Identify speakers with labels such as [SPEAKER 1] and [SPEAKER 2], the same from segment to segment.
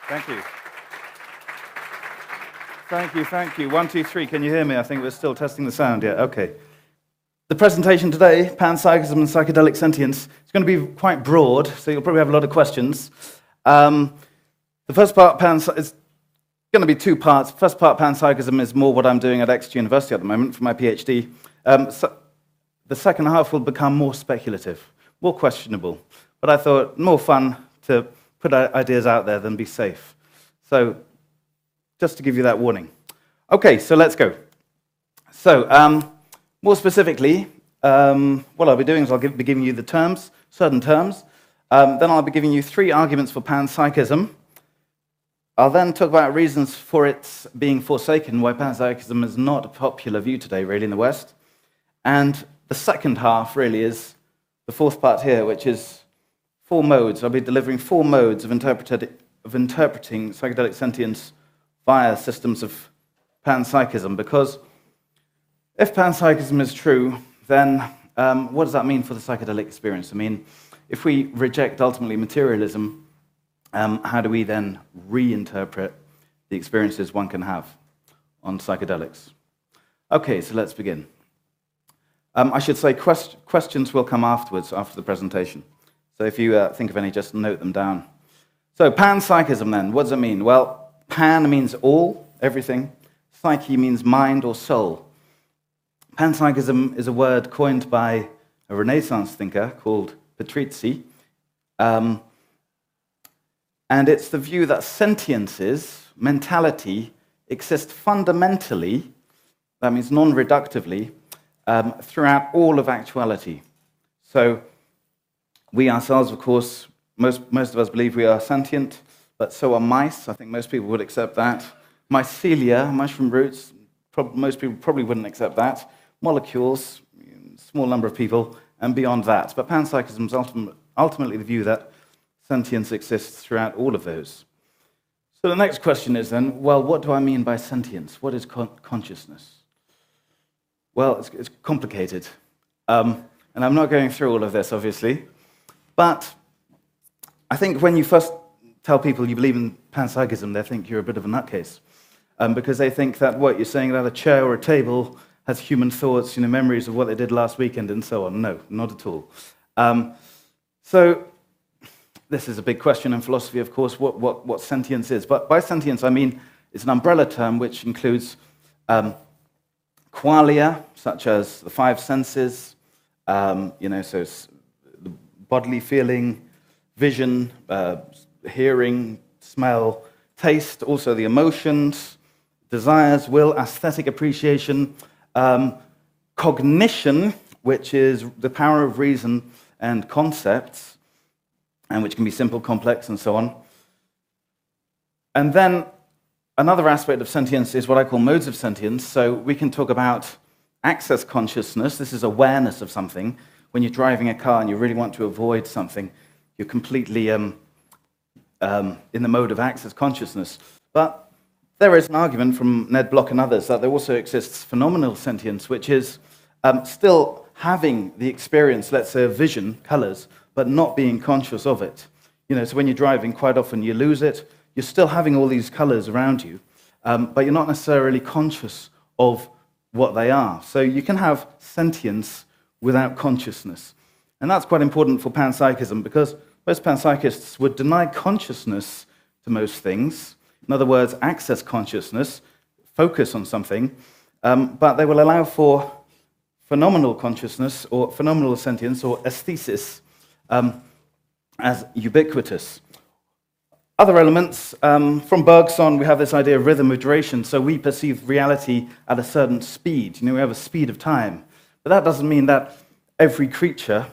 [SPEAKER 1] Thank you. Thank you, thank you. 1, 2, 3, can you hear me? I think we're still testing the sound, yeah, okay. The presentation today, Panpsychism and Psychedelic Sentience, is going to be quite broad, so you'll probably have a lot of questions. The first part, it's going to be two parts. First part, Panpsychism, is more what I'm doing at Exeter University at the moment for my PhD. The second half will become more speculative, more questionable, but I thought more fun to put ideas out there than be safe. So, just to give you that warning. Okay, so let's go. So, more specifically, what I'll be doing is I'll be giving you the terms, certain terms. Then I'll be giving you 3 arguments for panpsychism. I'll then talk about reasons for its being forsaken, why panpsychism is not a popular view today, really, in the West. And the second half, really, is the fourth part here, which is 4 modes. I'll be delivering 4 modes of interpreting psychedelic sentience via systems of panpsychism, because if panpsychism is true, then what does that mean for the psychedelic experience? I mean, if we reject ultimately materialism, how do we then reinterpret the experiences one can have on psychedelics? Okay, so let's begin. I should say questions will come afterwards, after the presentation. So if you think of any, just note them down. So panpsychism then, what does it mean? Well, pan means all, everything. Psyche means mind or soul. Panpsychism is a word coined by a Renaissance thinker called Patrizzi. And it's the view that sentiences, mentality, exist fundamentally, that means non-reductively, throughout all of actuality. So we ourselves, of course, most of us believe we are sentient, but so are mice. I think most people would accept that. Mycelia, mushroom roots, most people probably wouldn't accept that. Molecules, small number of people, and beyond that. But panpsychism is ultimately the view that sentience exists throughout all of those. So the next question is then, well, what do I mean by sentience? What is consciousness? Well, it's complicated. And I'm not going through all of this, obviously. But I think when you first tell people you believe in panpsychism, they think you're a bit of a nutcase. Because they think that what you're saying, that a chair or a table has human thoughts, memories of what they did last weekend and so on. No, not at all. So this is a big question in philosophy, of course, what sentience is. But by sentience, I mean it's an umbrella term which includes qualia, such as the 5 senses, so the bodily feeling, vision, hearing, smell, taste, also the emotions, desires, will, aesthetic appreciation, cognition, which is the power of reason and concepts, and which can be simple, complex, and so on. And then another aspect of sentience is what I call modes of sentience. So we can talk about access consciousness. This is awareness of something. When you're driving a car and you really want to avoid something, you're completely in the mode of access consciousness. But there is an argument from Ned Block and others that there also exists phenomenal sentience, which is still having the experience, let's say, of vision, colors, but not being conscious of it. So when you're driving, quite often you lose it. You're still having all these colors around you, but you're not necessarily conscious of what they are. So you can have sentience without consciousness. And that's quite important for panpsychism, because most panpsychists would deny consciousness to most things. In other words, access consciousness, focus on something, but they will allow for phenomenal consciousness or phenomenal sentience or aesthesis as ubiquitous. Other elements, from Bergson, we have this idea of rhythm of duration, so we perceive reality at a certain speed. We have a speed of time. But that doesn't mean that every creature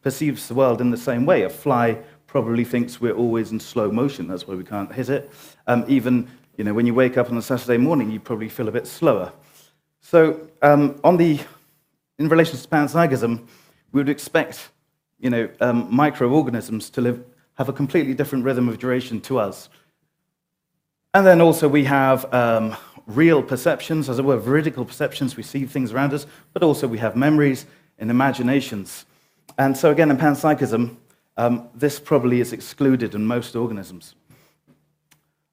[SPEAKER 1] perceives the world in the same way. A fly probably thinks we're always in slow motion, that's why we can't hit it. Even when you wake up on a Saturday morning, you probably feel a bit slower. So in relation to panpsychism, we would expect microorganisms to have a completely different rhythm of duration to us. And then also we have real perceptions, as it were, veridical perceptions. We see things around us, but also we have memories and imaginations. And so again, in panpsychism, this probably is excluded in most organisms.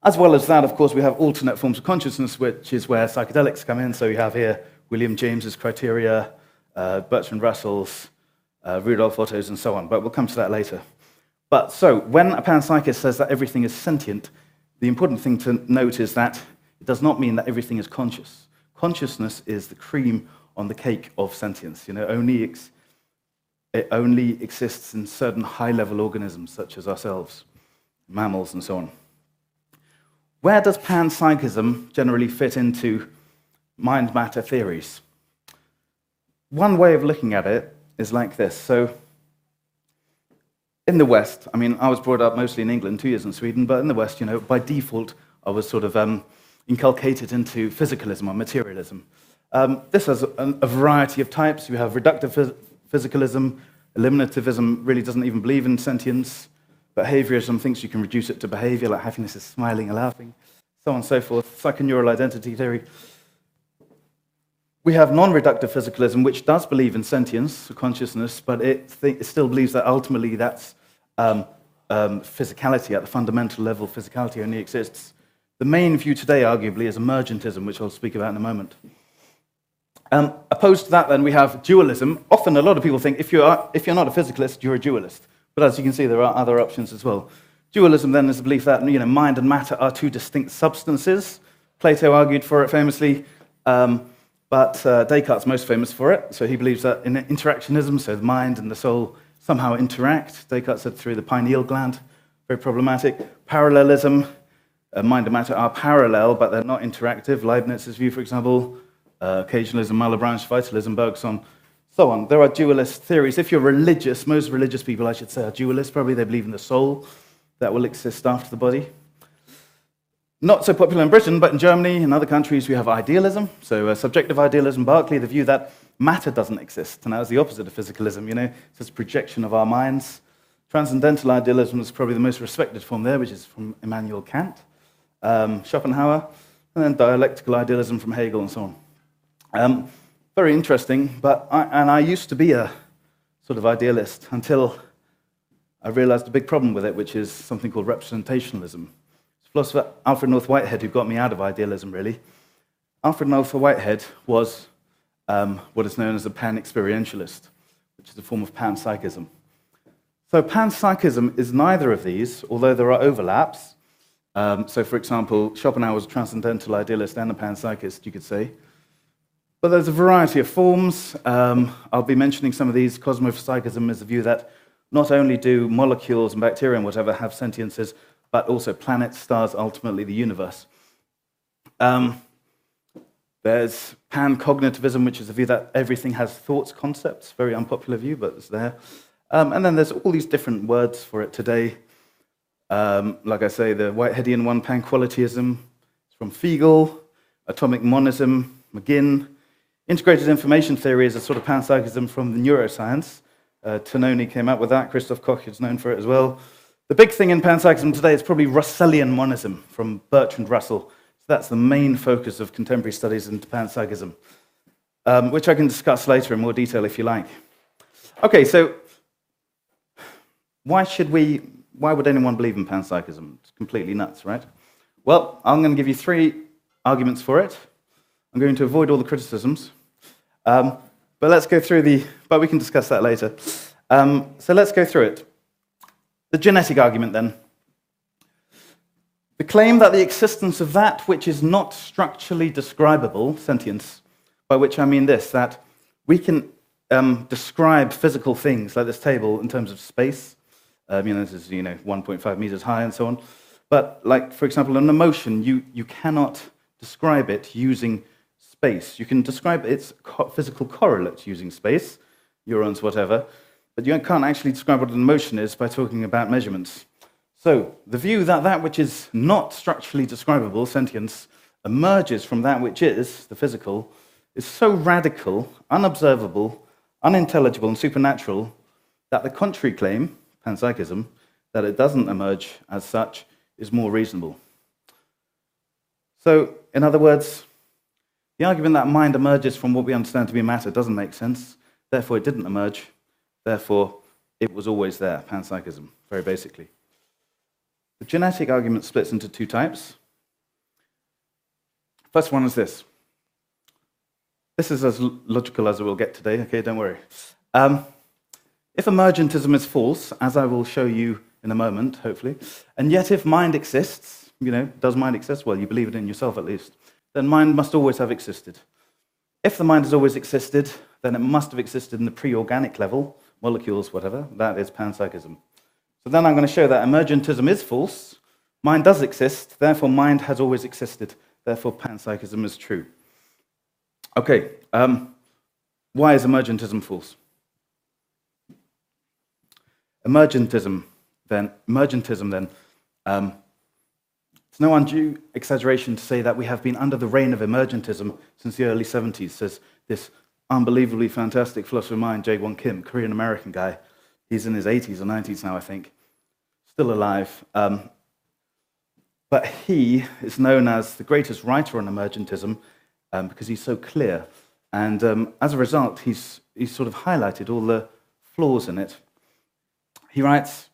[SPEAKER 1] As well as that, of course, we have alternate forms of consciousness, which is where psychedelics come in. So you have here William James's criteria, Bertrand Russell's, Rudolf Otto's, and so on. But we'll come to that later. But so when a panpsychist says that everything is sentient, the important thing to note is that it does not mean that everything is conscious. Consciousness is the cream on the cake of sentience. It only exists in certain high-level organisms, such as ourselves, mammals, and so on. Where does panpsychism generally fit into mind-matter theories? One way of looking at it is like this. So, in the West, I was brought up mostly in England, 2 years in Sweden, but in the West, by default, I was sort of inculcated into physicalism or materialism. This has a variety of types. You have reductive physicalism. Eliminativism really doesn't even believe in sentience. Behaviorism thinks you can reduce it to behavior, like happiness is smiling and laughing, so on and so forth. Psychoneural identity theory. We have non-reductive physicalism, which does believe in sentience, consciousness, but it still believes that ultimately that's physicality. At the fundamental level, physicality only exists. The main view today, arguably, is emergentism, which I'll speak about in a moment. Opposed to that, then, we have dualism. Often, a lot of people think if you're not a physicalist, you're a dualist. But as you can see, there are other options as well. Dualism, then, is the belief that mind and matter are two distinct substances. Plato argued for it famously, but Descartes is most famous for it. So he believes that in interactionism, so the mind and the soul somehow interact. Descartes said through the pineal gland, very problematic. Parallelism, mind and matter are parallel, but they're not interactive. Leibniz's view, for example, occasionalism, Malebranche, vitalism, Bergson, so on. There are dualist theories. If you're religious, most religious people, I should say, are dualists. Probably they believe in the soul that will exist after the body. Not so popular in Britain, but in Germany and other countries, we have idealism. So subjective idealism, Berkeley, the view that matter doesn't exist. And that was the opposite of physicalism, It's this projection of our minds. Transcendental idealism is probably the most respected form there, which is from Immanuel Kant, Schopenhauer, and then dialectical idealism from Hegel and so on. Very interesting, but I used to be a sort of idealist until I realized a big problem with it, which is something called representationalism. It's philosopher Alfred North Whitehead who got me out of idealism, really. Alfred North Whitehead was what is known as a pan-experientialist, which is a form of panpsychism. So panpsychism is neither of these, although there are overlaps. So, for example, Schopenhauer was a transcendental idealist and a panpsychist, you could say. But there's a variety of forms. I'll be mentioning some of these. Cosmopsychism is the view that not only do molecules and bacteria and whatever have sentiences, but also planets, stars, ultimately the universe. There's pan-cognitivism, which is the view that everything has thoughts, concepts. Very unpopular view, but it's there. And then there's all these different words for it today. Like I say, the Whiteheadian one, pan-qualityism, it's from Fiegel. Atomic monism, McGinn. Integrated information theory is a sort of panpsychism from the neuroscience. Tononi came up with that. Christoph Koch is known for it as well. The big thing in panpsychism today is probably Russellian monism from Bertrand Russell. So that's the main focus of contemporary studies into panpsychism, which I can discuss later in more detail if you like. Okay, so why would anyone believe in panpsychism? It's completely nuts, right? Well, I'm going to give you 3 arguments for it. I'm going to avoid all the criticisms. But let's go through but we can discuss that later. So let's go through it. The genetic argument, then. The claim that the existence of that which is not structurally describable, sentience, by which I mean this, that we can describe physical things like this table in terms of space. This is 1.5 meters high and so on. But like, for example, an emotion, you cannot describe it using space. You can describe its physical correlate using space, neurons, whatever, but you can't actually describe what an emotion is by talking about measurements. So the view that that which is not structurally describable, sentience, emerges from that which is, the physical, is so radical, unobservable, unintelligible, and supernatural that the contrary claim, panpsychism, that it doesn't emerge as such, is more reasonable. So, in other words, the argument that mind emerges from what we understand to be matter doesn't make sense, therefore it didn't emerge, therefore it was always there, panpsychism, very basically. The genetic argument splits into two types. First one is this. This is as logical as it will get today, okay, don't worry. If emergentism is false, as I will show you in a moment, hopefully, and yet if mind exists, does mind exist? Well, you believe it in yourself at least, then mind must always have existed. If the mind has always existed, then it must have existed in the pre-organic level, molecules, whatever. That is panpsychism. So then I'm going to show that emergentism is false, mind does exist, therefore mind has always existed, therefore panpsychism is true. Okay, why is emergentism false? Emergentism then, it's no undue exaggeration to say that we have been under the reign of emergentism since the early 70s, says this unbelievably fantastic philosopher of mind, Jae-Won Kim, Korean-American guy. He's in his 80s or 90s now, I think, still alive. But he is known as the greatest writer on emergentism because he's so clear. And as a result, he's sort of highlighted all the flaws in it. He writes,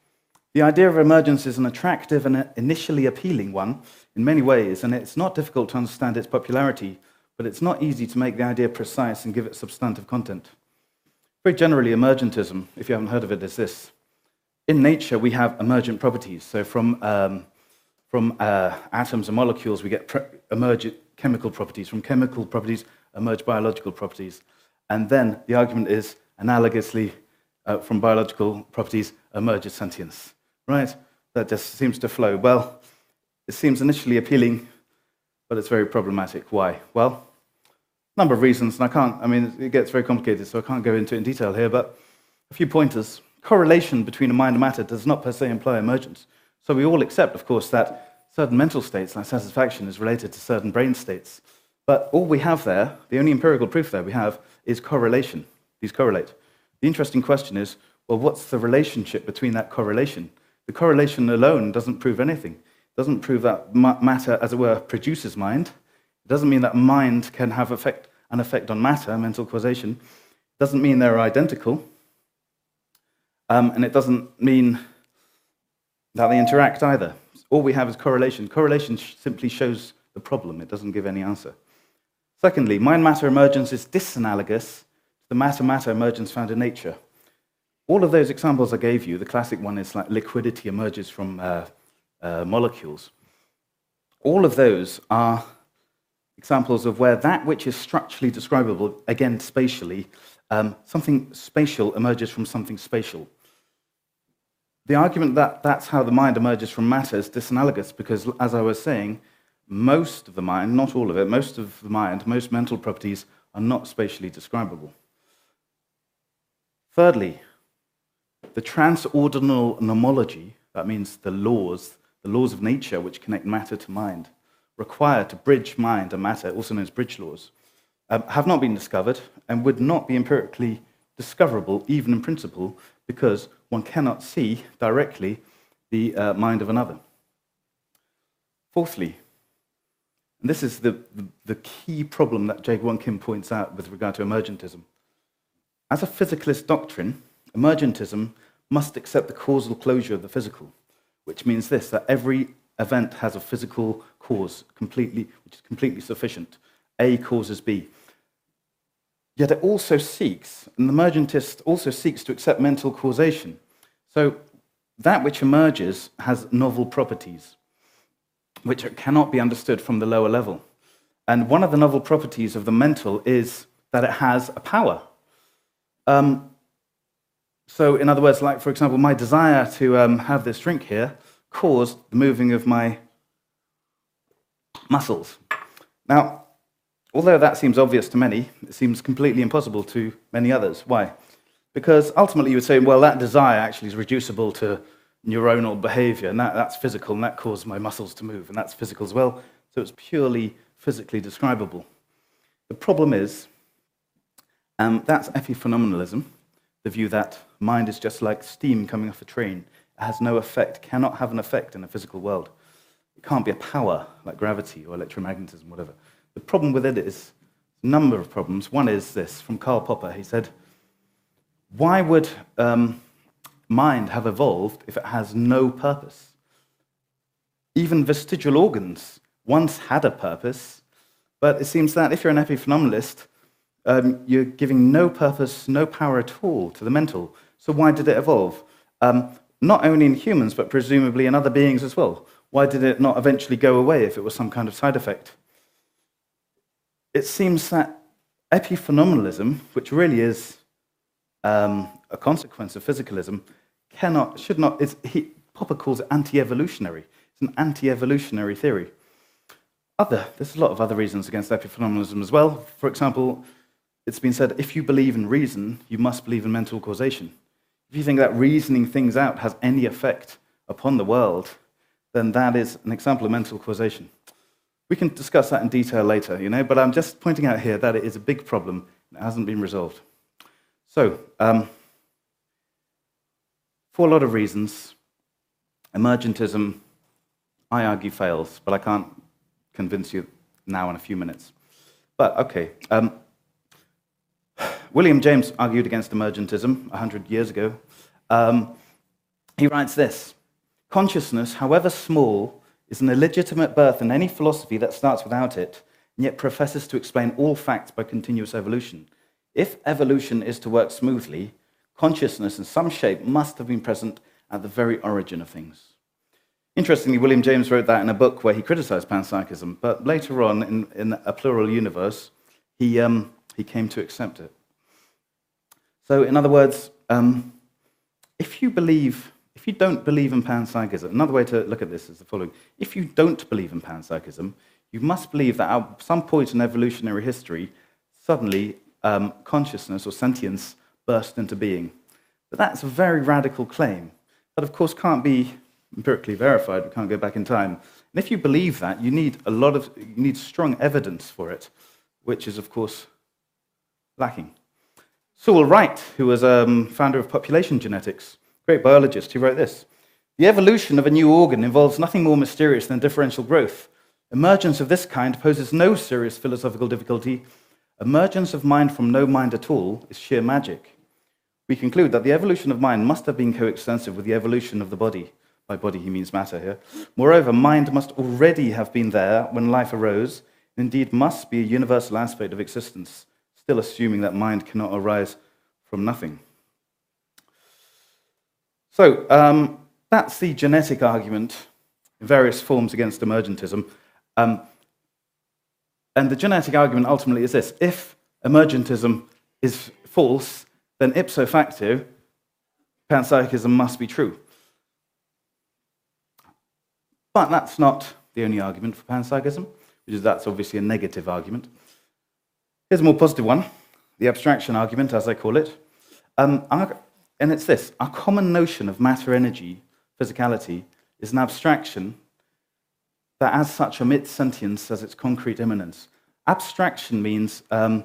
[SPEAKER 1] "The idea of emergence is an attractive and initially appealing one in many ways, and it's not difficult to understand its popularity, but it's not easy to make the idea precise and give it substantive content. Very generally, emergentism, if you haven't heard of it, is this. In nature, we have emergent properties. So from atoms and molecules, we get emergent chemical properties. From chemical properties, emerge biological properties. And then the argument is, analogously, from biological properties, emerges sentience. Right? That just seems to flow. Well, it seems initially appealing, but it's very problematic. Why? Well, a number of reasons, and it gets very complicated, so I can't go into it in detail here, but a few pointers. Correlation between a mind and matter does not per se imply emergence. So we all accept, of course, that certain mental states, like satisfaction, is related to certain brain states. But all we have there, the only empirical proof there we have, is correlation. These correlate. The interesting question is, well, what's the relationship between that correlation? The correlation alone doesn't prove anything. It doesn't prove that matter, as it were, produces mind. It doesn't mean that mind can have an effect on matter, mental causation. It doesn't mean they're identical. And it doesn't mean that they interact either. All we have is correlation. Correlation simply shows the problem. It doesn't give any answer. Secondly, mind-matter emergence is disanalogous to the matter-matter emergence found in nature. All of those examples I gave you, the classic one is like liquidity emerges from molecules. All of those are examples of where that which is structurally describable, again spatially, something spatial emerges from something spatial. The argument that that's how the mind emerges from matter is disanalogous because, as I was saying, most of the mind, not all of it, most of the mind, most mental properties are not spatially describable. Thirdly, the transordinal nomology, that means the laws of nature which connect matter to mind, required to bridge mind and matter, also known as bridge laws, have not been discovered and would not be empirically discoverable, even in principle, because one cannot see directly the mind of another. Fourthly, and this is the key problem that Jae-Won Kim points out with regard to emergentism. As a physicalist doctrine, emergentism must accept the causal closure of the physical, which means this, that every event has a physical cause, which is completely sufficient. A causes B. Yet it also seeks, and the emergentist also seeks to accept mental causation. So that which emerges has novel properties, which cannot be understood from the lower level. And one of the novel properties of the mental is that it has a power. So in other words, like, for example, my desire to have this drink here caused the moving of my muscles. Now, although that seems obvious to many, it seems completely impossible to many others. Why? Because ultimately you would say, well, that desire actually is reducible to neuronal behavior, and that's physical, and that caused my muscles to move, and that's physical as well, so it's purely physically describable. The problem is, that's epiphenomenalism, the view that mind is just like steam coming off a train. It has no effect, cannot have an effect in the physical world. It can't be a power like gravity or electromagnetism, whatever. The problem with it is a number of problems. One is this, from Karl Popper. He said, why would mind have evolved if it has no purpose? Even vestigial organs once had a purpose, but it seems that if you're an epiphenomenalist, you're giving no purpose, no power at all to the mental. So why did it evolve? Not only in humans, but presumably in other beings as well. Why did it not eventually go away if it was some kind of side effect? It seems that epiphenomenalism, which really is a consequence of physicalism, Popper calls it anti-evolutionary. It's an anti-evolutionary theory. There's a lot of other reasons against epiphenomenalism as well. For example, it's been said, if you believe in reason, you must believe in mental causation. If you think that reasoning things out has any effect upon the world, then that is an example of mental causation. We can discuss that in detail later, but I'm just pointing out here that it is a big problem and it hasn't been resolved. So, for a lot of reasons, emergentism, I argue, fails, but I can't convince you now in a few minutes. But, okay. William James argued against emergentism 100 years ago. He writes this: consciousness, however small, is an illegitimate birth in any philosophy that starts without it, and yet professes to explain all facts by continuous evolution. If evolution is to work smoothly, consciousness in some shape must have been present at the very origin of things. Interestingly, William James wrote that in a book where he criticized panpsychism, but later on, in A Plural Universe, he came to accept it. So, in other words, if you don't believe in panpsychism, another way to look at this is the following. If you don't believe in panpsychism, you must believe that at some point in evolutionary history, suddenly consciousness or sentience burst into being. But that's a very radical claim. That, of course, can't be empirically verified. We can't go back in time. And if you believe that, you need strong evidence for it, which is, of course, lacking. Sewell Wright, who was founder of population genetics, great biologist, he wrote this: the evolution of a new organ involves nothing more mysterious than differential growth. Emergence of this kind poses no serious philosophical difficulty. Emergence of mind from no mind at all is sheer magic. We conclude that the evolution of mind must have been coextensive with the evolution of the body. By body, he means matter here. Moreover, mind must already have been there when life arose, and indeed must be a universal aspect of existence, still assuming that mind cannot arise from nothing. So, that's the genetic argument in various forms against emergentism. And the genetic argument ultimately is this: if emergentism is false, then ipso facto, panpsychism must be true. But that's not the only argument for panpsychism, that's obviously a negative argument. Here's a more positive one, the abstraction argument, as I call it. And it's this: our common notion of matter-energy, physicality, is an abstraction that as such omits sentience as its concrete immanence. Abstraction means when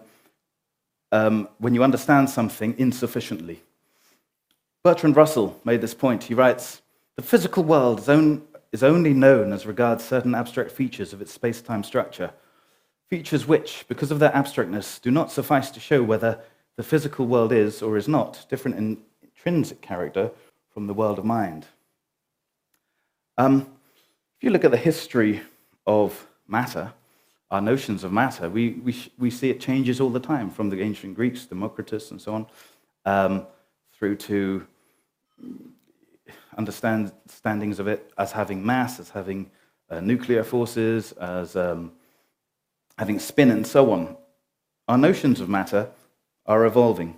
[SPEAKER 1] you understand something insufficiently. Bertrand Russell made this point. He writes, the physical world is only known as regards certain abstract features of its space-time structure, features which, because of their abstractness, do not suffice to show whether the physical world is or is not different in intrinsic character from the world of mind. If you look at the history of matter, our notions of matter, we see it changes all the time, from the ancient Greeks, Democritus, and so on, through to understandings of it as having mass, as having nuclear forces, as having spin, and so on. Our notions of matter are evolving.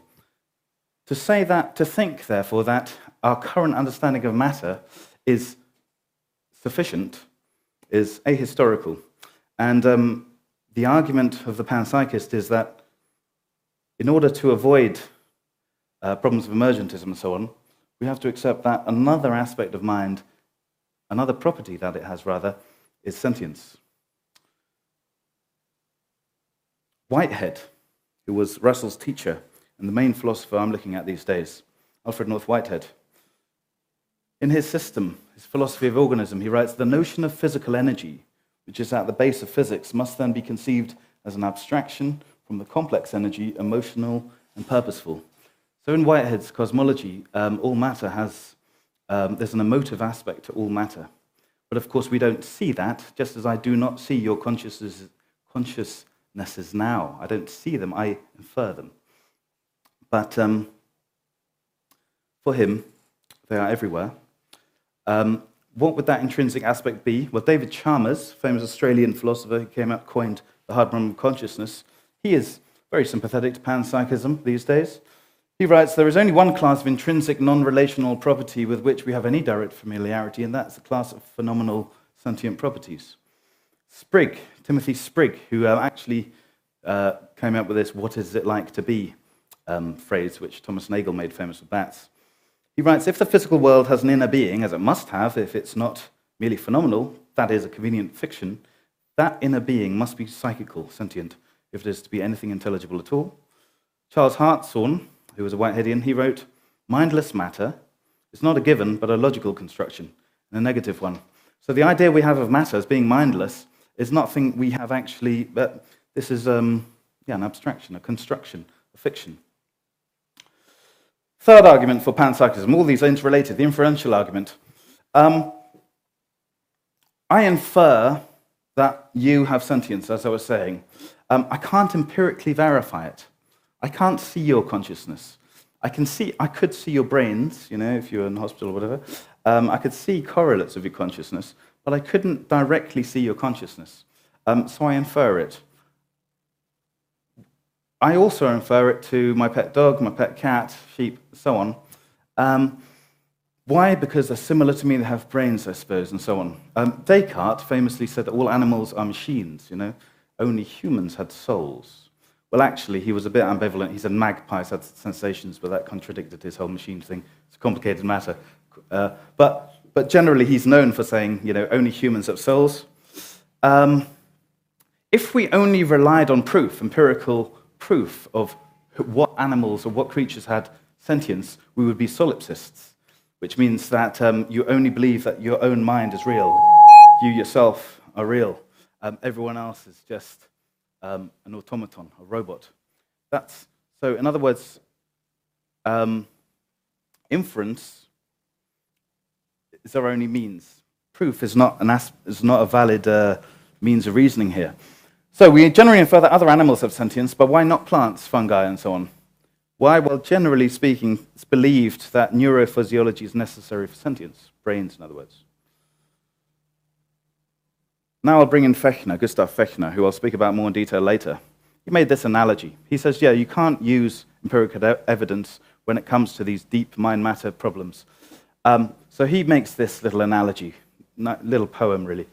[SPEAKER 1] To think, therefore, that our current understanding of matter is sufficient is ahistorical. And the argument of the panpsychist is that in order to avoid problems of emergentism and so on, we have to accept that another aspect of mind, another property that it has, rather, is sentience. Whitehead, who was Russell's teacher and the main philosopher I'm looking at these days, Alfred North Whitehead, in his system, his philosophy of organism, he writes, the notion of physical energy, which is at the base of physics, must then be conceived as an abstraction from the complex energy, emotional and purposeful. So in Whitehead's cosmology, all matter has, there's an emotive aspect to all matter, But of course, we don't see that, just as I do not see your consciousnesses now. I don't see them, I infer them. But for him, they are everywhere. What would that intrinsic aspect be? Well, David Chalmers, famous Australian philosopher who coined the hard problem of consciousness, he is very sympathetic to panpsychism these days. He writes, there is only one class of intrinsic non-relational property with which we have any direct familiarity, and that's the class of phenomenal sentient properties. Sprigg, Timothy Sprigg, who actually came up with this "what is it like to be" phrase, which Thomas Nagel made famous with bats. He writes, if the physical world has an inner being, as it must have, if it's not merely phenomenal, that is a convenient fiction, that inner being must be psychical, sentient, if it is to be anything intelligible at all. Charles Hartshorne, who was a Whiteheadian, he wrote, mindless matter is not a given, but a logical construction, and a negative one. So the idea we have of matter as being mindless is nothing we have actually, but this is an abstraction, a construction, a fiction. Third argument for panpsychism, all these are interrelated, the inferential argument. I infer that you have sentience, as I was saying. I can't empirically verify it. I can't see your consciousness. I could see your brains, if you're in hospital or whatever. I could see correlates of your consciousness, but I couldn't directly see your consciousness. So I infer it. I also infer it to my pet dog, my pet cat, sheep, so on. Why? Because they're similar to me, they have brains, I suppose, and so on. Descartes famously said that all animals are machines, only humans had souls. Well, actually, he was a bit ambivalent. He said magpies had sensations, but that contradicted his whole machine thing. It's a complicated matter. But generally, he's known for saying, only humans have souls. If we only relied on proof, empirical proof of what animals or what creatures had sentience, we would be solipsists, which means that you only believe that your own mind is real. You yourself are real. Everyone else is just an automaton, a robot. So, in other words, inference is our only means. Proof is not a valid means of reasoning here. So we generally infer that other animals have sentience, but why not plants, fungi, and so on? Why? Well, generally speaking, it's believed that neurophysiology is necessary for sentience, brains, in other words. Now I'll bring in Fechner, Gustav Fechner, who I'll speak about more in detail later. He made this analogy. He says, you can't use empirical evidence when it comes to these deep mind-matter problems. So he makes this little analogy, little poem, really.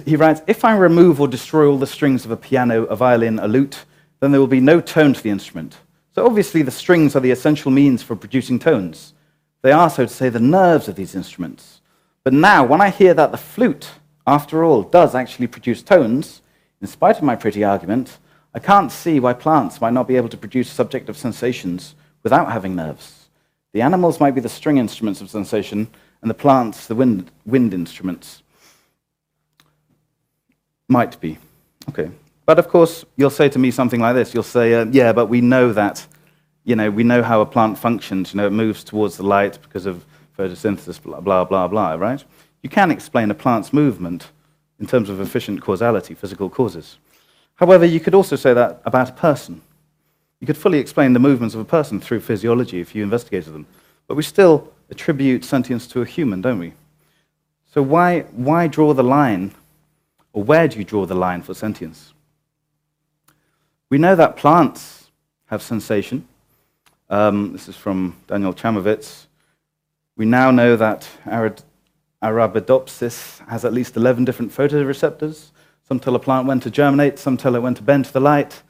[SPEAKER 1] He writes, if I remove or destroy all the strings of a piano, a violin, a lute, then there will be no tone to the instrument. So obviously the strings are the essential means for producing tones. They are, so to say, the nerves of these instruments. But now, when I hear that the flute, after all, does actually produce tones, in spite of my pretty argument, I can't see why plants might not be able to produce subjective sensations without having nerves. The animals might be the string instruments of sensation, and the plants the wind instruments. Might be. Okay. But of course, you'll say to me something like this. You'll say, yeah, but we know that, we know how a plant functions. It moves towards the light because of photosynthesis, blah, blah, blah, blah, right? You can explain a plant's movement in terms of efficient causality, physical causes. However, you could also say that about a person. You could fully explain the movements of a person through physiology if you investigated them. But we still attribute sentience to a human, don't we? So why draw the line? Or where do you draw the line for sentience? We know that plants have sensation. This is from Daniel Chamovitz. We now know that Arabidopsis has at least 11 different photoreceptors. Some tell a plant when to germinate, some tell it when to bend to the light,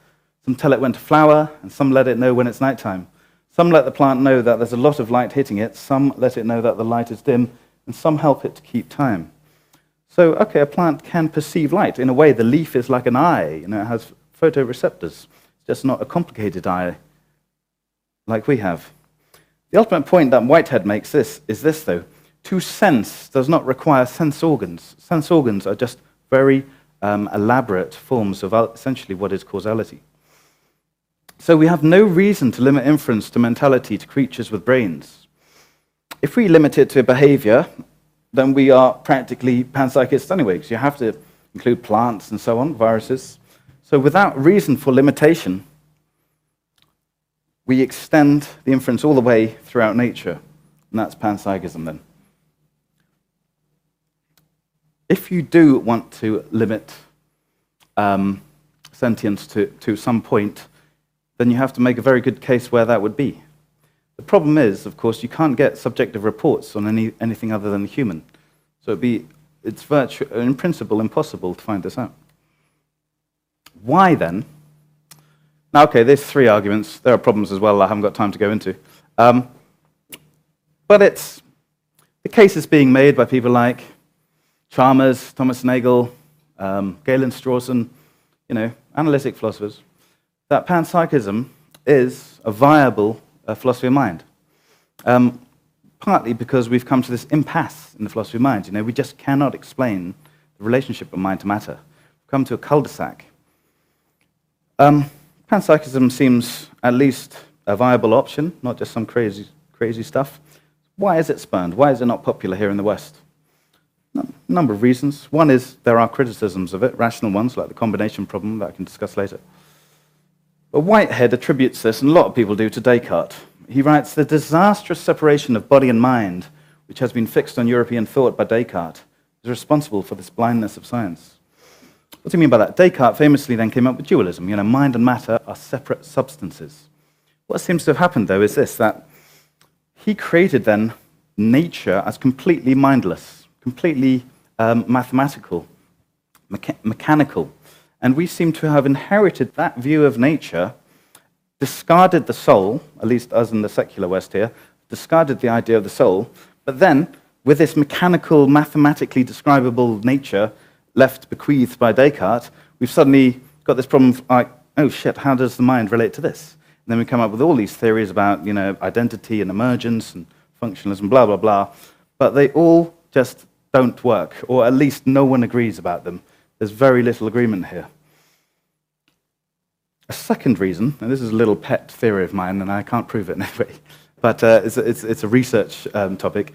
[SPEAKER 1] some tell it when to flower, and some let it know when it's nighttime. Some let the plant know that there's a lot of light hitting it, some let it know that the light is dim, and some help it to keep time. So, okay, a plant can perceive light. In a way, the leaf is like an eye. It has photoreceptors. It's just not a complicated eye like we have. The ultimate point that Whitehead makes is this, though. To sense does not require sense organs. Sense organs are just very elaborate forms of essentially what is causality. So we have no reason to limit inference to mentality to creatures with brains. If we limit it to behavior, then we are practically panpsychists anyway, because you have to include plants and so on, viruses. So without reason for limitation, we extend the inference all the way throughout nature, and that's panpsychism then. If you do want to limit sentience to some point, then you have to make a very good case where that would be. The problem is, of course, you can't get subjective reports on anything other than the human. So it's in principle impossible to find this out. Why then? Now, okay, there's three arguments. There are problems as well I haven't got time to go into. But the case is being made by people like Chalmers, Thomas Nagel, Galen Strawson, analytic philosophers, that panpsychism is a viable philosophy of mind. Partly because we've come to this impasse in the philosophy of mind. We just cannot explain the relationship of mind to matter. We've come to a cul-de-sac. Panpsychism seems at least a viable option, not just some crazy stuff. Why is it spurned? Why is it not popular here in the West? A number of reasons. One is there are criticisms of it, rational ones, like the combination problem that I can discuss later. But Whitehead attributes this, and a lot of people do, to Descartes. He writes, the disastrous separation of body and mind, which has been fixed on European thought by Descartes, is responsible for this blindness of science. What do you mean by that? Descartes famously then came up with dualism. Mind and matter are separate substances. What seems to have happened, though, is this, that he created then nature as completely mindless, completely mathematical, mechanical. And we seem to have inherited that view of nature, discarded the soul, at least us in the secular West here, discarded the idea of the soul, but then, with this mechanical, mathematically describable nature left bequeathed by Descartes, we've suddenly got this problem like, oh shit, how does the mind relate to this? And then we come up with all these theories about, identity and emergence and functionalism, blah, blah, blah, but they all just don't work, or at least no one agrees about them. There's very little agreement here. A second reason, and this is a little pet theory of mine, and I can't prove it in any way, but it's a research topic.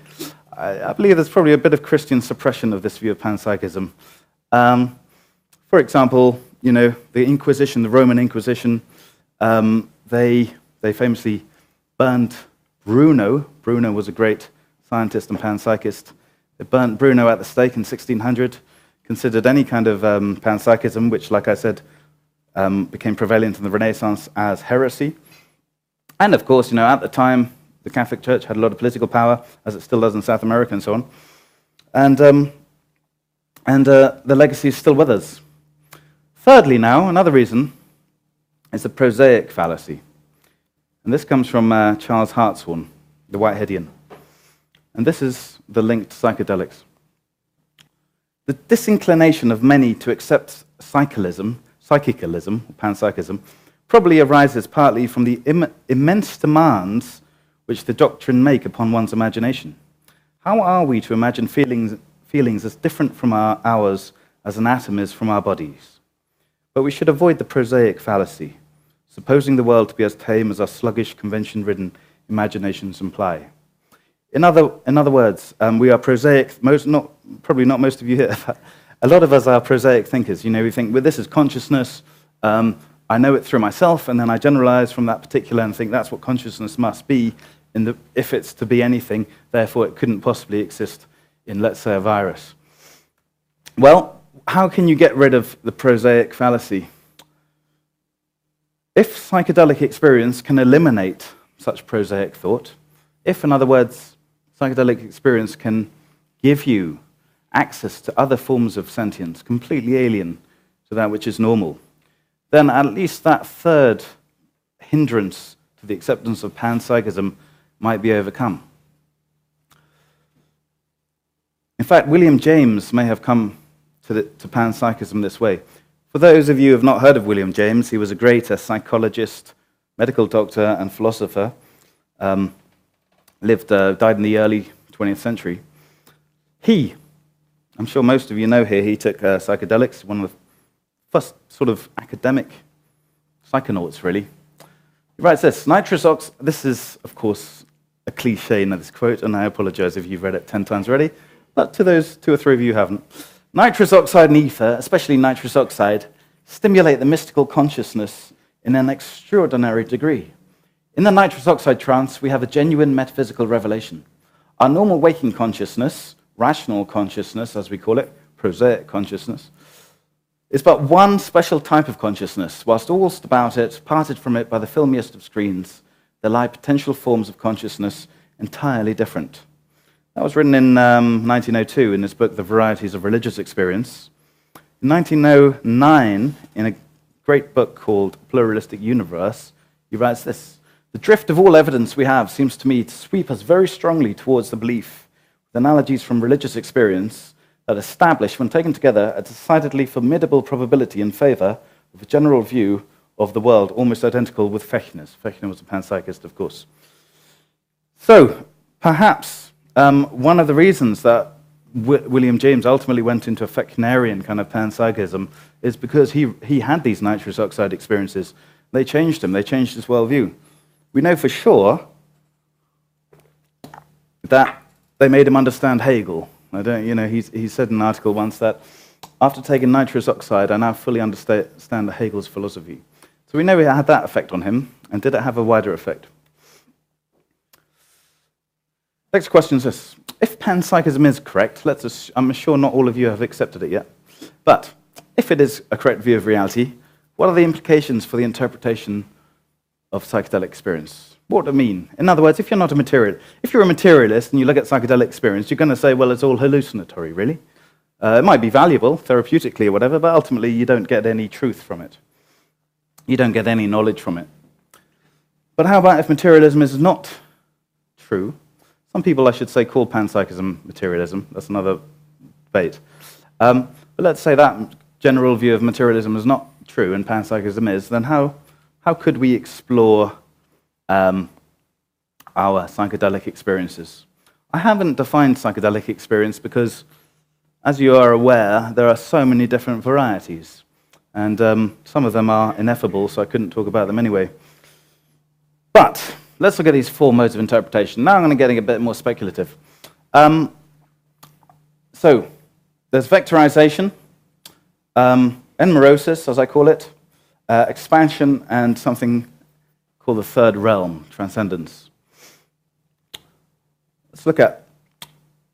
[SPEAKER 1] I believe there's probably a bit of Christian suppression of this view of panpsychism. For example, the Inquisition, the Roman Inquisition, they famously burned Bruno. Bruno was a great scientist and panpsychist. They burnt Bruno at the stake in 1600. Considered any kind of panpsychism, which, like I said, became prevalent in the Renaissance as heresy. And of course, at the time, the Catholic Church had a lot of political power, as it still does in South America and so on. And the legacy is still with us. Thirdly now, another reason is the prosaic fallacy. And this comes from Charles Hartshorne, the Whiteheadian. And this is the link to psychedelics. The disinclination of many to accept psychicalism, panpsychism, probably arises partly from the immense demands which the doctrine make upon one's imagination. How are we to imagine feelings as different from ours as an atom is from our bodies? But we should avoid the prosaic fallacy, supposing the world to be as tame as our sluggish, convention-ridden imaginations imply. In other words, we are prosaic, probably not most of you here, but a lot of us are prosaic thinkers. We think, well, this is consciousness, I know it through myself, and then I generalize from that particular and think that's what consciousness must be, if it's to be anything, therefore it couldn't possibly exist in, let's say, a virus. Well, how can you get rid of the prosaic fallacy? If psychedelic experience can eliminate such prosaic thought, if, in other words, psychedelic experience can give you access to other forms of sentience, completely alien to that which is normal, then at least that third hindrance to the acceptance of panpsychism might be overcome. In fact, William James may have come to panpsychism this way. For those of you who have not heard of William James, he was a great psychologist, medical doctor, and philosopher. Died in the early 20th century. I'm sure most of you know here, he took psychedelics, one of the first sort of academic psychonauts, really. He writes this, this is, of course, a cliche in this quote, and I apologize if you've read it 10 times already, but to those 2 or 3 of you who haven't. Nitrous oxide and ether, especially nitrous oxide, stimulate the mystical consciousness in an extraordinary degree. In the nitrous oxide trance, we have a genuine metaphysical revelation. Our normal waking consciousness, rational consciousness, as we call it, prosaic consciousness, is but one special type of consciousness. Whilst all about it, parted from it by the filmiest of screens, there lie potential forms of consciousness entirely different. That was written in 1902 in his book, The Varieties of Religious Experience. In 1909, in a great book called Pluralistic Universe, he writes this: "The drift of all evidence we have seems to me to sweep us very strongly towards the belief, with analogies from religious experience, that establish, when taken together, a decidedly formidable probability in favor of a general view of the world almost identical with Fechner's." Fechner was a panpsychist, of course. So, perhaps one of the reasons that William James ultimately went into a Fechnerian kind of panpsychism is because he had these nitrous oxide experiences. They changed him, they changed his worldview. We know for sure that they made him understand Hegel. He said in an article once that after taking nitrous oxide, I now fully understand Hegel's philosophy. So we know it had that effect on him, and did it have a wider effect? Next question is this: if panpsychism is correct, I'm sure not all of you have accepted it yet, but if it is a correct view of reality, what are the implications for the interpretation of psychedelic experience? What does it mean? In other words, if you're a materialist and you look at psychedelic experience, you're going to say, well, it's all hallucinatory, really. It might be valuable, therapeutically or whatever, but ultimately you don't get any truth from it. You don't get any knowledge from it. But how about if materialism is not true? Some people, I should say, call panpsychism materialism. That's another debate. But let's say that general view of materialism is not true and panpsychism is, then how could we explore our psychedelic experiences? I haven't defined psychedelic experience because, as you are aware, there are so many different varieties. And some of them are ineffable, so I couldn't talk about them anyway. But let's look at these 4 modes of interpretation. Now I'm going to get a bit more speculative. So there's vectorization, enmerosis, as I call it, expansion, and something called the third realm, transcendence. Let's look at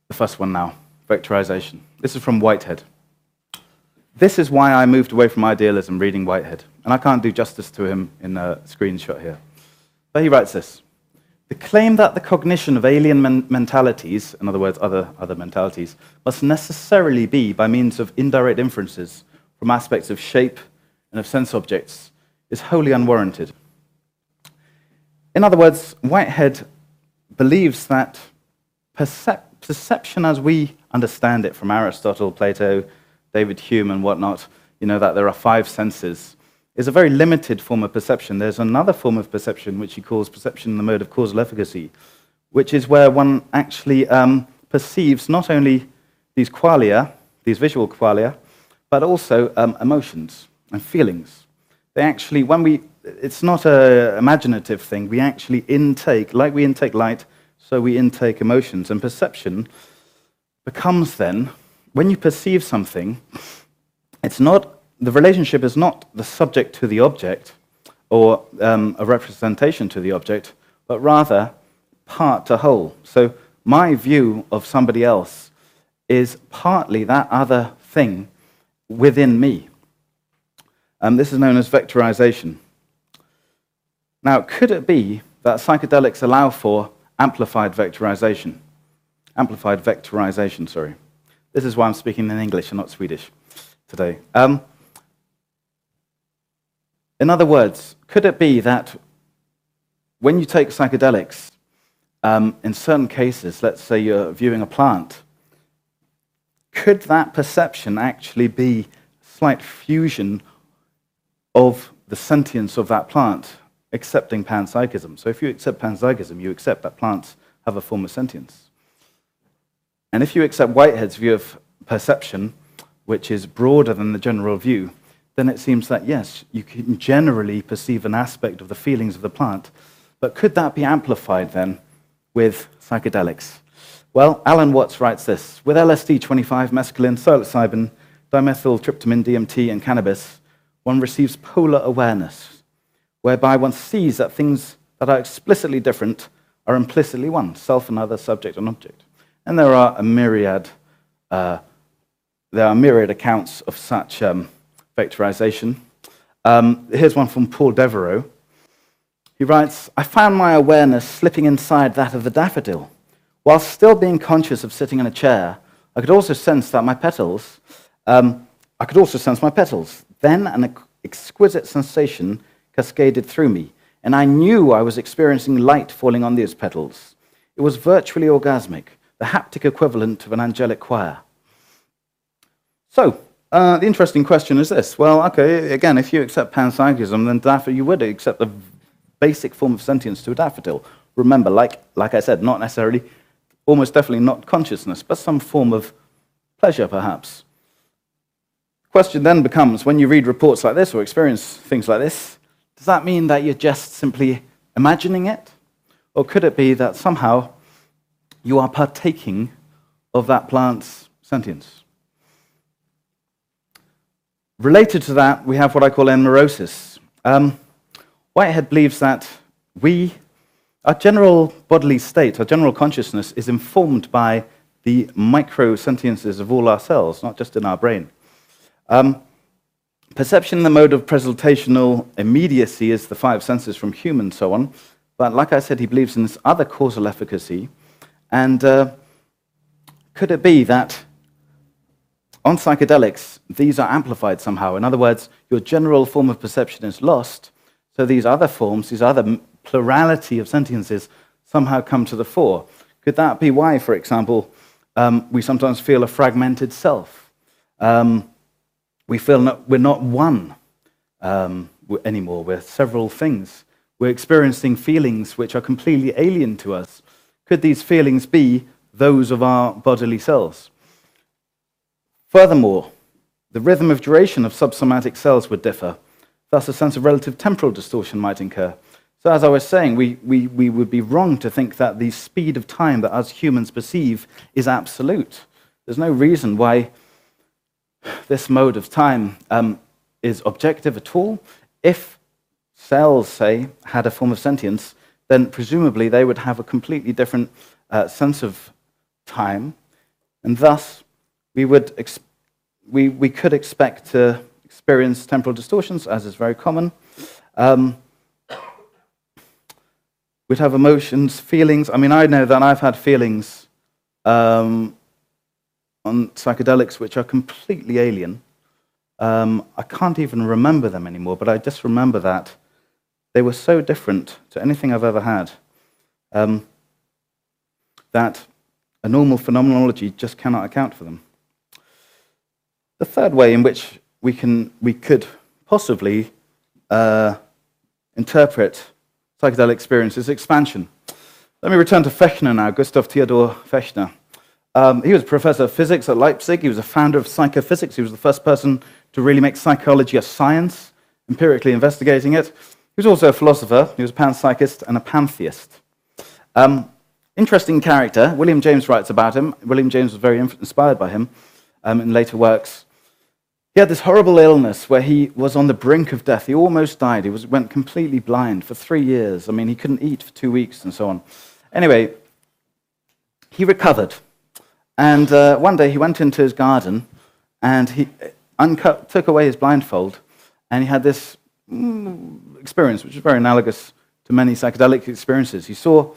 [SPEAKER 1] the first one now, vectorization. This is from Whitehead. This is why I moved away from idealism reading Whitehead, and I can't do justice to him in a screenshot here. But he writes this: "The claim that the cognition of alien mentalities, in other words, other mentalities, must necessarily be by means of indirect inferences from aspects of shape and of sense objects is wholly unwarranted." In other words, Whitehead believes that perception as we understand it from Aristotle, Plato, David Hume and whatnot, that there are 5 senses, is a very limited form of perception. There's another form of perception which he calls perception in the mode of causal efficacy, which is where one actually perceives not only these qualia, these visual qualia, but also emotions and feelings. They actually, it's not an imaginative thing. We actually intake, like we intake light, so we intake emotions. And perception becomes then, when you perceive something, the relationship is not the subject to the object, or a representation to the object, but rather part to whole. So my view of somebody else is partly that other thing within me. This is known as vectorization. Now, could it be that psychedelics allow for amplified vectorization? Amplified vectorization, sorry. This is why I'm speaking in English and not Swedish today. In other words, could it be that when you take psychedelics, in certain cases, let's say you're viewing a plant, could that perception actually be a slight fusion of the sentience of that plant, accepting panpsychism? So if you accept panpsychism, you accept that plants have a form of sentience. And if you accept Whitehead's view of perception, which is broader than the general view, then it seems that, yes, you can generally perceive an aspect of the feelings of the plant, but could that be amplified then with psychedelics? Well, Alan Watts writes this: with LSD, 25, mescaline, psilocybin, dimethyltryptamine, DMT, and cannabis, one receives polar awareness, whereby one sees that things that are explicitly different are implicitly one, self and other, subject and object. And there are a myriad accounts of such vectorization. Here's one from Paul Devereaux. He writes, I found my awareness slipping inside that of the daffodil. While still being conscious of sitting in a chair, I could also sense my petals. Then an exquisite sensation cascaded through me, and I knew I was experiencing light falling on these petals. It was virtually orgasmic, the haptic equivalent of an angelic choir. So, the interesting question is this. Well, okay, again, if you accept panpsychism, then you would accept the basic form of sentience to a daffodil. Remember, like I said, not necessarily, almost definitely not consciousness, but some form of pleasure, perhaps. The question then becomes, when you read reports like this or experience things like this, does that mean that you're just simply imagining it? Or could it be that somehow you are partaking of that plant's sentience? Related to that, we have what I call enmerosis. Whitehead believes that our general bodily state, our general consciousness, is informed by the micro-sentiences of all our cells, not just in our brain. Perception in the mode of presentational immediacy is the five senses from Hume and so on, but like I said, he believes in this other causal efficacy, and could it be that on psychedelics, these are amplified somehow? In other words, your general form of perception is lost, so these other forms, these other plurality of sentiences somehow come to the fore. Could that be why, for example, we sometimes feel a fragmented self? We feel we're not one anymore. We're several things. We're experiencing feelings which are completely alien to us. Could these feelings be those of our bodily selves? Furthermore, the rhythm of duration of subsomatic cells would differ. Thus, a sense of relative temporal distortion might occur. So as I was saying, we would be wrong to think that the speed of time that us humans perceive is absolute. There's no reason why this mode of time is objective at all. If cells, say, had a form of sentience, then presumably they would have a completely different sense of time, and thus we could expect to experience temporal distortions, as is very common. We'd have emotions, feelings. I mean, I know that I've had feelings on psychedelics which are completely alien. I can't even remember them anymore, but I just remember that they were so different to anything I've ever had that a normal phenomenology just cannot account for them. The third way in which we could possibly interpret psychedelic experience is expansion. Let me return to Fechner now, Gustav Theodor Fechner. He was a professor of physics at Leipzig. He was a founder of psychophysics. He was the first person to really make psychology a science, empirically investigating it. He was also a philosopher. He was a panpsychist and a pantheist. Interesting character. William James writes about him. William James was very inspired by him in later works. He had this horrible illness where he was on the brink of death. He almost died. He went completely blind for 3 years. I mean, he couldn't eat for 2 weeks and so on. Anyway, he recovered. And one day he went into his garden and he took away his blindfold, and he had this experience which is very analogous to many psychedelic experiences. He saw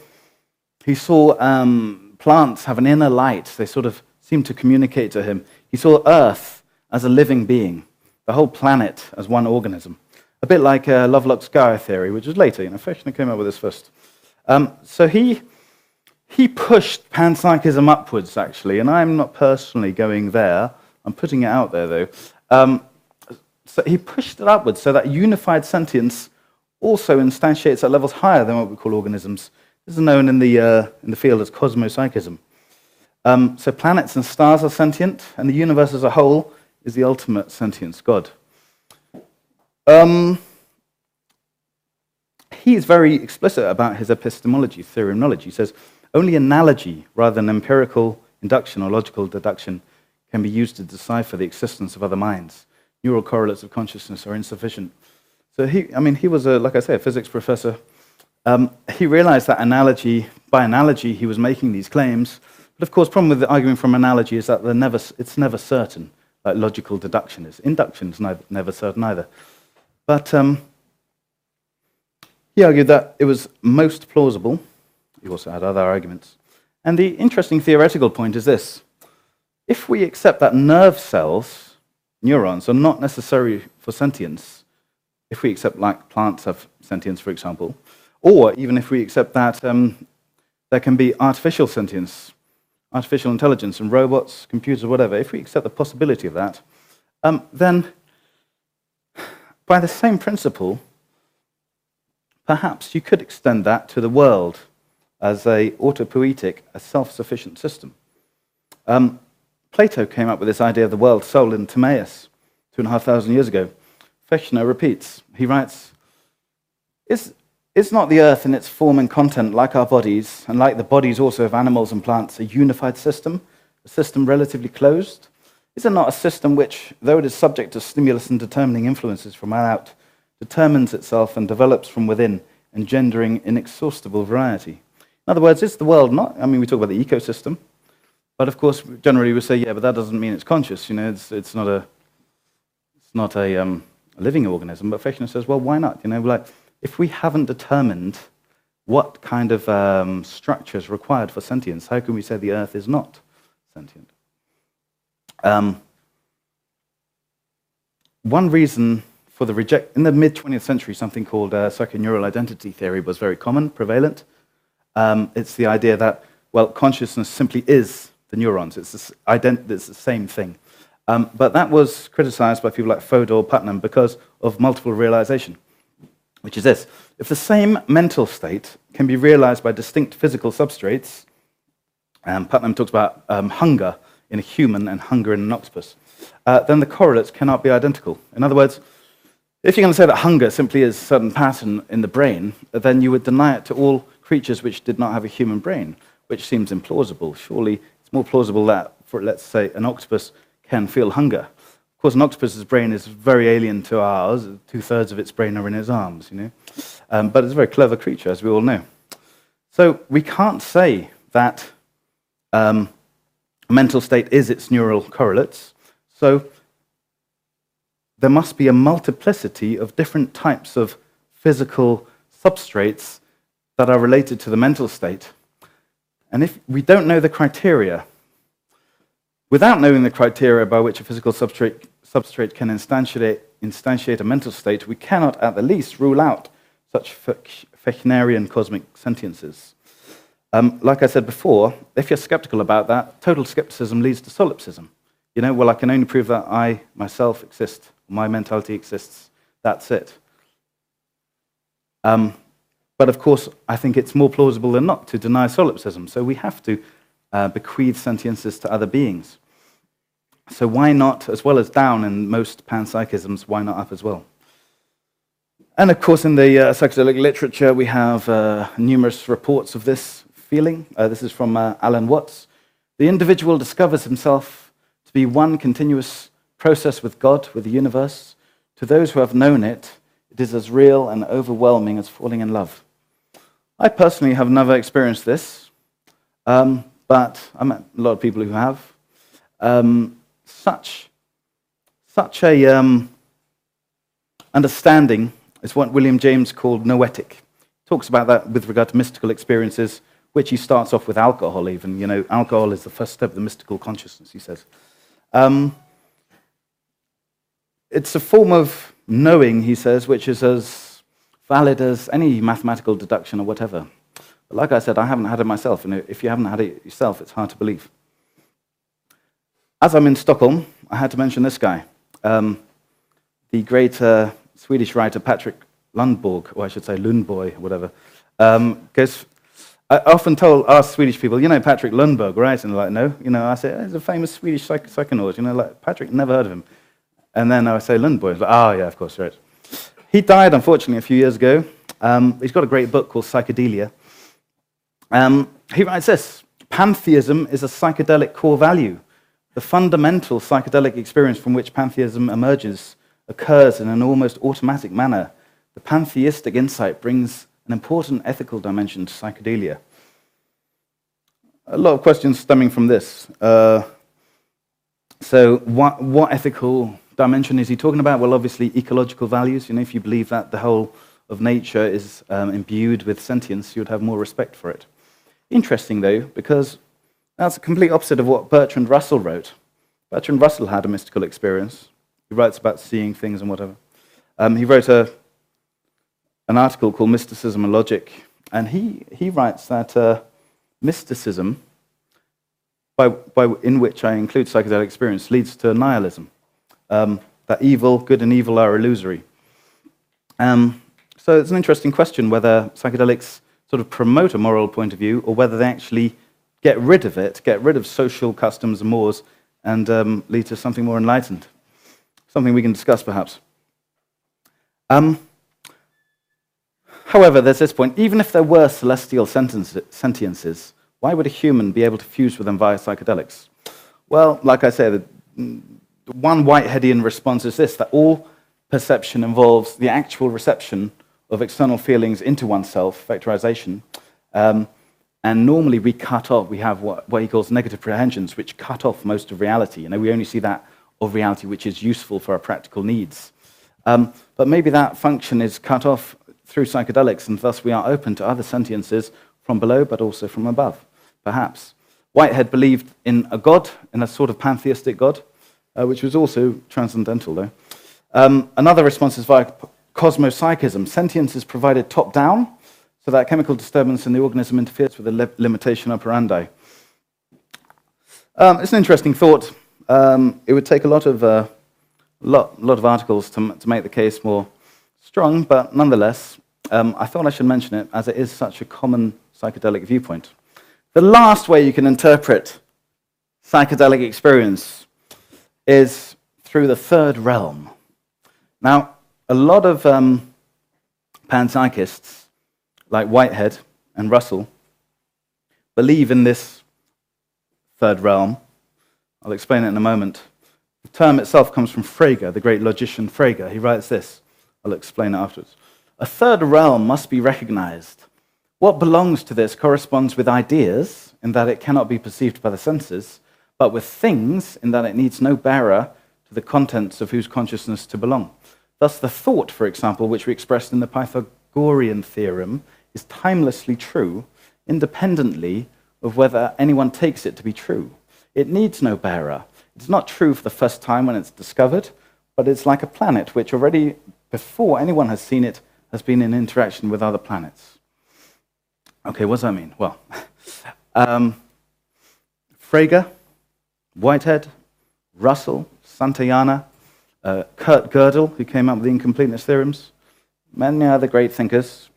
[SPEAKER 1] plants have an inner light. They sort of seemed to communicate to him. He saw Earth as a living being, the whole planet as one organism. A bit like Lovelock's Gaia theory, which was later. Fechner came up with this first. So he pushed panpsychism upwards, actually, and I'm not personally going there. I'm putting it out there, though. So he pushed it upwards so that unified sentience also instantiates at levels higher than what we call organisms. This is known in the field as cosmopsychism. So planets and stars are sentient, and the universe as a whole is the ultimate sentience, God. He is very explicit about his epistemology, theory of knowledge. He says, only analogy, rather than empirical induction or logical deduction, can be used to decipher the existence of other minds. Neural correlates of consciousness are insufficient. So he was, like I say, a physics professor. He realized that by analogy, he was making these claims. But of course, the problem with arguing from analogy is that it's never certain, like logical deduction is. Induction is never certain either. But he argued that it was most plausible. He also had other arguments. And the interesting theoretical point is this. If we accept that nerve cells, neurons, are not necessary for sentience, if we accept like plants have sentience, for example, or even if we accept that there can be artificial sentience, artificial intelligence and robots, computers, whatever, if we accept the possibility of that, then by the same principle, perhaps you could extend that to the world as a autopoietic, a self-sufficient system. Plato came up with this idea of the world soul in Timaeus 2,500 years ago. Fechner repeats. He writes, Is not the earth in its form and content, like our bodies, and like the bodies also of animals and plants, a unified system, a system relatively closed? Is it not a system which, though it is subject to stimulus and determining influences from without, determines itself and develops from within, engendering inexhaustible variety? In other words, is the world not, we talk about the ecosystem, but of course, generally we say, yeah, but that doesn't mean it's conscious, it's not a living organism. But Fechner says, well, why not? If we haven't determined what kind of structure is required for sentience, how can we say the earth is not sentient? One reason for in the mid-20th century, something called psychoneural identity theory was very common, prevalent. It's the idea that, well, consciousness simply is the neurons. It's the same thing. But that was criticized by people like Fodor, Putnam, because of multiple realization, which is this. If the same mental state can be realized by distinct physical substrates, Putnam talks about hunger in a human and hunger in an octopus, then the correlates cannot be identical. In other words, if you're going to say that hunger simply is a certain pattern in the brain, then you would deny it to all creatures which did not have a human brain, which seems implausible. Surely it's more plausible that, for let's say, an octopus can feel hunger. Of course, an octopus's brain is very alien to ours. 2/3 of its brain are in its arms, But it's a very clever creature, as we all know. So we can't say that a mental state is its neural correlates. So there must be a multiplicity of different types of physical substrates that are related to the mental state. And if we don't know the criteria, without knowing the criteria by which a physical substrate can instantiate a mental state, we cannot at the least rule out such Fechnerian cosmic sentiences. Like I said before, if you're skeptical about that, total skepticism leads to solipsism. Well, I can only prove that I myself exist, my mentality exists, that's it. But of course, I think it's more plausible than not to deny solipsism, so we have to bequeath sentiences to other beings. So why not, as well as down in most panpsychisms, why not up as well? And of course, in the psychedelic literature, we have numerous reports of this feeling. This is from Alan Watts. The individual discovers himself to be one continuous process with God, with the universe. To those who have known it, it is as real and overwhelming as falling in love. I personally have never experienced this, but I met a lot of people who have. Such a understanding is what William James called noetic. He talks about that with regard to mystical experiences, which he starts off with alcohol even. Alcohol is the first step of the mystical consciousness, he says. It's a form of knowing, he says, which is as valid as any mathematical deduction or whatever. But like I said, I haven't had it myself, and if you haven't had it yourself, it's hard to believe. As I'm in Stockholm, I had to mention this guy, the great Swedish writer Patrick Lundborg, or I should say Lundborg, whatever. I often ask Swedish people, Patrick Lundborg, right? And they're like, no. I say, he's a famous Swedish psychonaut. Patrick, never heard of him. And then I say Lundborg. Like, oh, yeah, of course, right. He died, unfortunately, a few years ago. He's got a great book called Psychedelia. And He writes this: pantheism is a psychedelic core value. The fundamental psychedelic experience from which pantheism emerges occurs in an almost automatic manner. The pantheistic insight brings an important ethical dimension to psychedelia. A lot of questions stemming from this. So what ethical dimension is he talking about? Well, obviously ecological values. You know, if you believe that the whole of nature is imbued with sentience, you would have more respect for it. Interesting, though, because that's the complete opposite of what Bertrand Russell wrote. Bertrand Russell had a mystical experience. He writes about seeing things and whatever. He wrote an article called Mysticism and Logic, and he writes that mysticism, in which I include psychedelic experience, leads to nihilism. That good and evil are illusory. So it's an interesting question whether psychedelics sort of promote a moral point of view or whether they actually get rid of it, get rid of social customs and mores, and lead to something more enlightened. Something we can discuss, perhaps. However, there's this point. Even if there were celestial sentiences, why would a human be able to fuse with them via psychedelics? Well, like I said, one Whiteheadian response is this, that all perception involves the actual reception of external feelings into oneself, vectorization, and normally we have what he calls negative prehensions, which cut off most of reality. You know, we only see that of reality which is useful for our practical needs. But maybe that function is cut off through psychedelics, and thus we are open to other sentiences from below, but also from above, perhaps. Whitehead believed in a god, in a sort of pantheistic god, which was also transcendental, though. Another response is via cosmopsychism. Sentience is provided top-down, so that chemical disturbance in the organism interferes with the limitation operandi. It's an interesting thought. It would take a lot of articles to make the case more strong, but nonetheless, I thought I should mention it as it is such a common psychedelic viewpoint. The last way you can interpret psychedelic experience is through the third realm. Now, a lot of panpsychists, like Whitehead and Russell, believe in this third realm. I'll explain it in a moment. The term itself comes from Frege, the great logician Frege. He writes this. I'll explain it afterwards. A third realm must be recognized. What belongs to this corresponds with ideas, in that it cannot be perceived by the senses, but with things, in that it needs no bearer to the contents of whose consciousness to belong. Thus, the thought, for example, which we expressed in the Pythagorean theorem, is timelessly true, independently of whether anyone takes it to be true. It needs no bearer. It's not true for the first time when it's discovered, but it's like a planet which already, before anyone has seen it, has been in interaction with other planets. Okay, what does that mean? Well, Frege, Whitehead, Russell, Santayana, Kurt Gödel, who came up with the incompleteness theorems, many other great thinkers,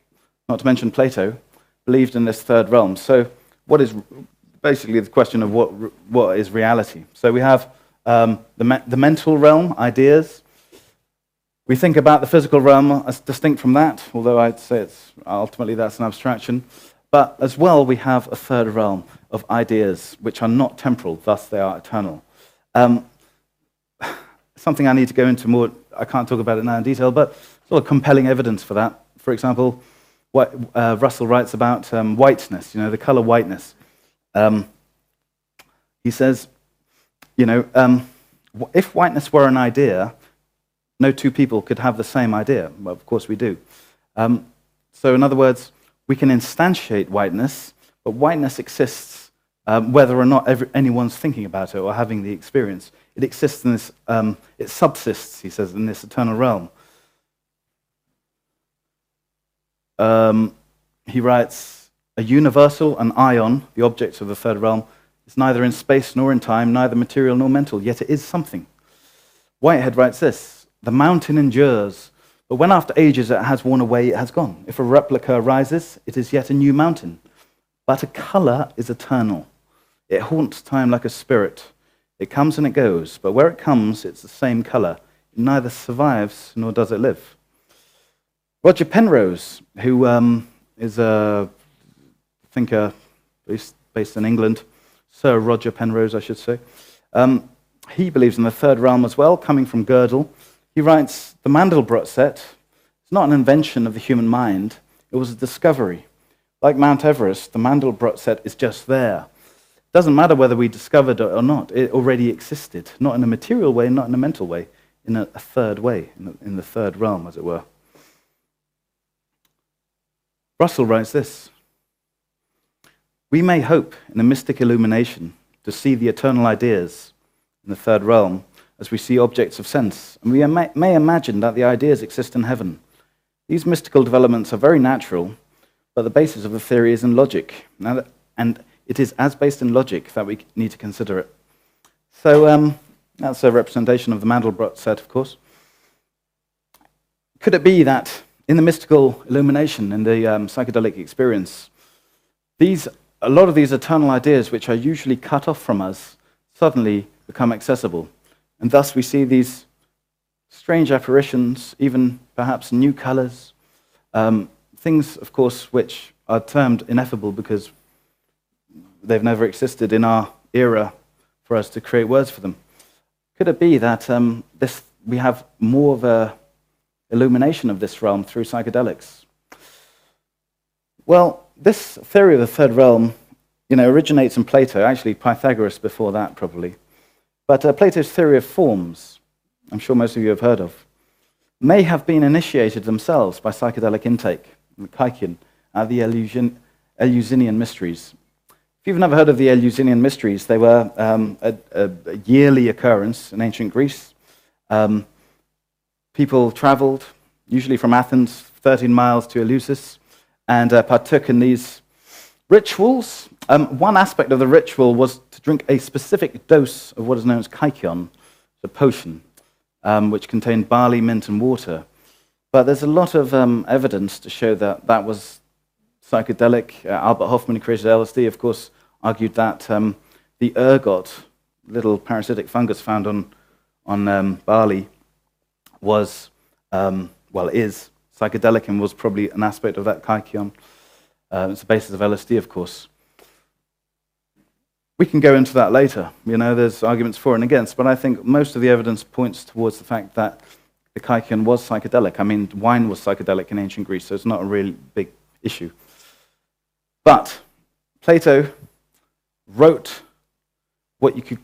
[SPEAKER 1] not to mention Plato, believed in this third realm. So what is basically the question of what is reality? So we have the mental realm, ideas. We think about the physical realm as distinct from that, although I'd say ultimately that's an abstraction. But as well, we have a third realm of ideas, which are not temporal, thus they are eternal. Something I need to go into more, I can't talk about it now in detail, but sort of compelling evidence for that. For example, what Russell writes about whiteness, the color whiteness. He says, if whiteness were an idea, no two people could have the same idea. Well, of course we do. So in other words, we can instantiate whiteness, but whiteness exists whether or not anyone's thinking about it or having the experience. It exists in this, it subsists, he says, in this eternal realm. He writes, a universal, an ion, the object of the third realm, is neither in space nor in time, neither material nor mental, yet it is something. Whitehead writes this, the mountain endures, but when after ages it has worn away, it has gone. If a replica arises, it is yet a new mountain. But a color is eternal. It haunts time like a spirit. It comes and it goes, but where it comes, it's the same color. It neither survives nor does it live. Roger Penrose, who is a thinker based in England, Sir Roger Penrose, I should say. He believes in the third realm as well, coming from Gödel. He writes, the Mandelbrot set is not an invention of the human mind, it was a discovery. Like Mount Everest, the Mandelbrot set is just there. It doesn't matter whether we discovered it or not, it already existed, not in a material way, not in a mental way, in a third way, in the third realm, as it were. Russell writes this, we may hope in a mystic illumination to see the eternal ideas in the third realm as we see objects of sense, and we may imagine that the ideas exist in heaven. These mystical developments are very natural, but the basis of the theory is in logic, and it is as based in logic that we need to consider it. So that's a representation of the Mandelbrot set, of course. Could it be that in the mystical illumination, in the psychedelic experience, a lot of these eternal ideas, which are usually cut off from us, suddenly become accessible. And thus we see these strange apparitions, even perhaps new colors, things, of course, which are termed ineffable because they've never existed in our era for us to create words for them. Could it be that we have more of an illumination of this realm through psychedelics? Well, this theory of the third realm, originates in Plato, actually Pythagoras before that probably. But Plato's theory of forms, I'm sure most of you have heard of, may have been initiated themselves by psychedelic intake, the Kykeon, the Eleusinian mysteries. If you've never heard of the Eleusinian mysteries, they were a yearly occurrence in ancient Greece. People traveled, usually from Athens, 13 miles to Eleusis, and partook in these rituals. One aspect of the ritual was to drink a specific dose of what is known as kykeon, a potion, which contained barley, mint, and water. But there's a lot of evidence to show that that was psychedelic. Albert Hofmann, who created LSD, of course, argued that the ergot, little parasitic fungus found on barley, is psychedelic and was probably an aspect of that kykeon. It's the basis of LSD, of course. We can go into that later. There's arguments for and against, but I think most of the evidence points towards the fact that the kykeon was psychedelic. I mean, wine was psychedelic in ancient Greece, so it's not a really big issue. But Plato wrote what you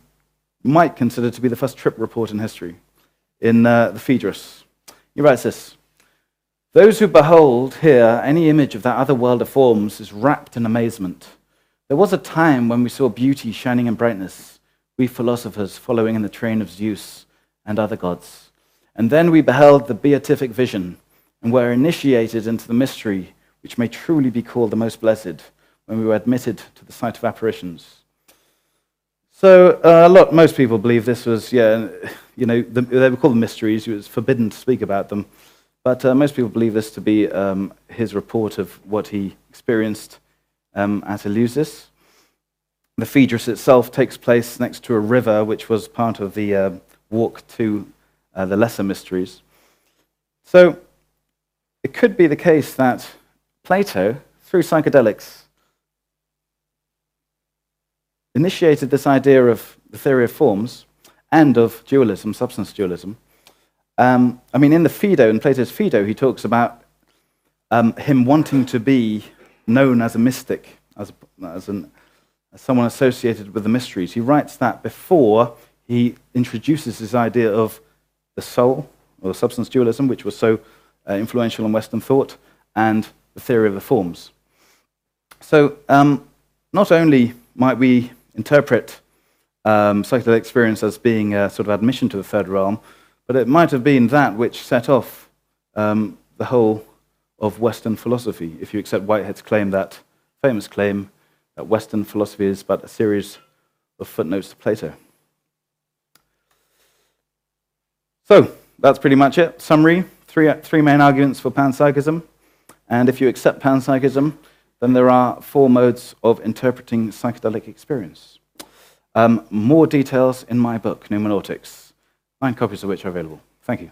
[SPEAKER 1] might consider to be the first trip report in history, in the Phaedrus. He writes this, those who behold here any image of that other world of forms is wrapped in amazement. There was a time when we saw beauty shining in brightness, we philosophers following in the train of Zeus and other gods. And then we beheld the beatific vision and were initiated into the mystery which may truly be called the most blessed when we were admitted to the sight of apparitions. So most people believe this was, they were called mysteries, it was forbidden to speak about them. But most people believe this to be his report of what he experienced at Eleusis. The Phaedrus itself takes place next to a river, which was part of the walk to the lesser mysteries. So it could be the case that Plato, through psychedelics, initiated this idea of the theory of forms and of dualism, substance dualism. In the Phaedo, in Plato's Phaedo, he talks about him wanting to be known as a mystic, as someone associated with the mysteries. He writes that before he introduces his idea of the soul, or substance dualism, which was so influential in Western thought, and the theory of the forms. So not only might we interpret psychedelic experience as being a sort of admission to the third realm, but it might have been that which set off the whole of Western philosophy, if you accept Whitehead's famous claim that Western philosophy is but a series of footnotes to Plato. So that's pretty much it. Summary, three main arguments for panpsychism. And if you accept panpsychism, then there are 4 modes of interpreting psychedelic experience. More details in my book, Pneumonautics, 9 copies of which are available. Thank you.